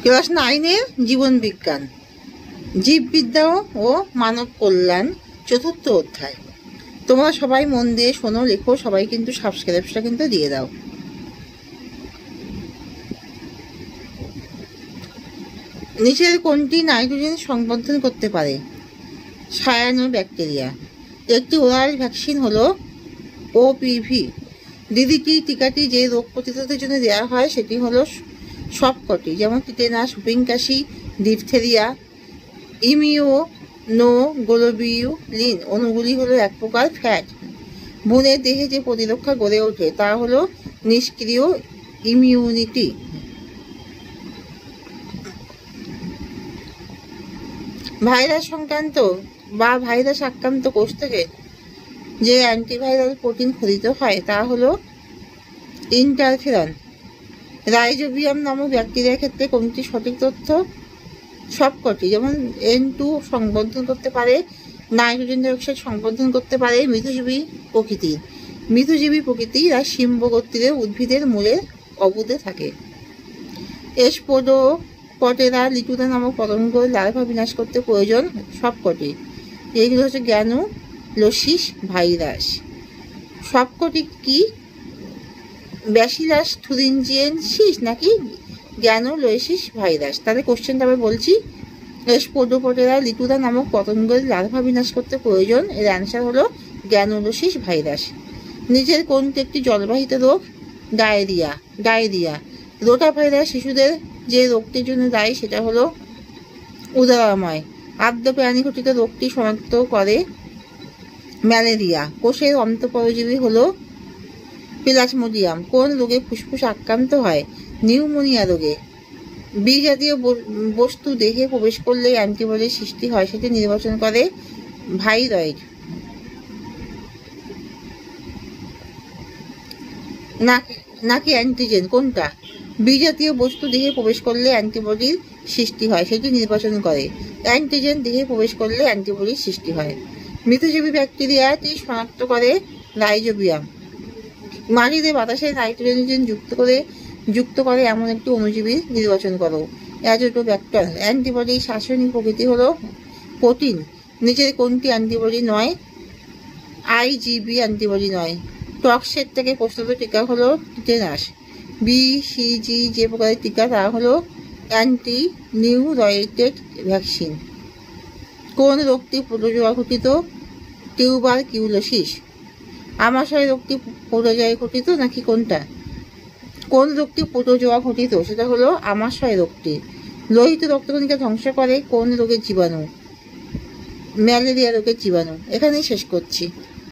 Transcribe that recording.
Class 9-এর জীবন বিজ্ঞান, জীববিদ্যা ও মানব কল্যাণ, 4র্থ অধ্যায়। তোমরা সবাই মন দিয়ে শোনো, লেখো, সবাই কিন্তু সাবস্ক্রাইবটা কিন্তু দিয়ে দাও। নিচের কোনটি নাইট্রোজেন সংবর্ধন করতে পারে? সায়ানোব্যাকটেরিয়া। একটি ওরাল ভ্যাকসিন হলো ওপিভি। ডিডিটি টিকাটি যে রোগ প্রতিরোধের জন্য দেওয়া হয় সেটি হলো সবকটি, যেমন টিটেনাস, হুপিং কাশি, ডিপথেরিয়া। ইমিউনোগ্লোবিউলিন অণুগুলি হলো এক প্রকার ফ্যাট। বোনের দেহে যে প্রতিরক্ষা গড়ে ওঠে তা হলো নিষ্ক্রিয় ইমিউনিটি। ভাইরাস সংক্রান্ত বা ভাইরাস আক্রান্ত কোষ থেকে যে অ্যান্টিভাইরাল প্রোটিন খোদিত হয় তা হলো ইন্টারফেরন। রাইজোবিয়াম নামক ব্যাকটেরিয়ার ক্ষেত্রে কোনটি সঠিক তথ্য? সবকটি, যেমন N2 সংবর্ধন করতে পারে, নাইট্রোজেন ডাইঅক্সাইড সংবর্ধন করতে পারে। মৃতজীবী প্রকৃতির আর শিম্ব গোত্রের উদ্ভিদের মূলে অবুদে থাকে। এসপোডোপটেরা লিটুরা নামক পতঙ্গ লার্ভা বিনাশ করতে প্রয়োজন সবকটি। এইগুলো হচ্ছে গ্যানুলোসিস ভাইরাস। সবকটি কি ব্যাসিলাস থুরিনজিয়েন্সিস নাকি গ্যানুলোসিস ভাইরাস? তাহলে কোশ্চেনটা আমি বলছি, এসপোডোপটেরা লিটুরা নামক পতঙ্গের লার্ভা বিনাশ করতে প্রয়োজন। এর অ্যান্সার হলো গ্যানুলোসিস ভাইরাস। নিচের কোনটি একটি জলবাহিত রোগ? ডায়রিয়া। রোটা ভাইরাস শিশুদের যে রোগটির জন্য দায়ী সেটা হলো উদরাময়। আদ্য প্রাণী ঘটিত রোগটি শনাক্ত করে ম্যালেরিয়া। কোষের অন্তঃপরজীবী হলো প্লাজমোডিয়াম। কোন রোগে ফুসফুস আক্রান্ত হয়? নিউমোনিয়া রোগে। বি জাতীয় বস্তু দেহে প্রবেশ করলে অ্যান্টিবডির সৃষ্টি হয়, সেটি নির্বাচন করে ভাইরয়েড নাকি অ্যান্টিজেন? কোনটা? বি জাতীয় বস্তু দেহে প্রবেশ করলে অ্যান্টিবডির সৃষ্টি হয়, সেটি নির্বাচন করে অ্যান্টিজেন। দেহে প্রবেশ করলে অ্যান্টিবডির সৃষ্টি হয়। মৃতজীবী ব্যাকটেরিয়াটি শনাক্ত করে রাইজোবিয়াম। মাটিতে বাতাসে নাইট্রোজেন যুক্ত করে এমন একটি অণুজীবী নির্বাচন করো। অ্যাজোটোব্যাক্টর। অ্যান্টিবডি শাসনিক প্রকৃতি হলো প্রোটিন। নিচের কোনটি অ্যান্টিবডি নয়? আইজিবি অ্যান্টিবডি নয়। টক্সের থেকে প্রস্তুত টিকা হলো টিটেনাস। বিসিজি যে প্রকারের টিকা তা হলো অ্যান্টি নিউরোয়েটেড ভ্যাকসিন। কোন রোগটি প্রোটোজোয়া ঘটিত? টিউবারকিউলোসিস। আমাশয় রোগটি প্রোটোজোয়ায় ঘটিত নাকি কোনটা? কোন রোগটি প্রোটোজোয়া ঘটিত? সেটা হলো আমাশয় রোগটি। লোহিত রক্তকণিকা ধ্বংস করে কোন রোগের জীবাণু? ম্যালেরিয়া রোগের জীবাণু। এখানেই শেষ করছি।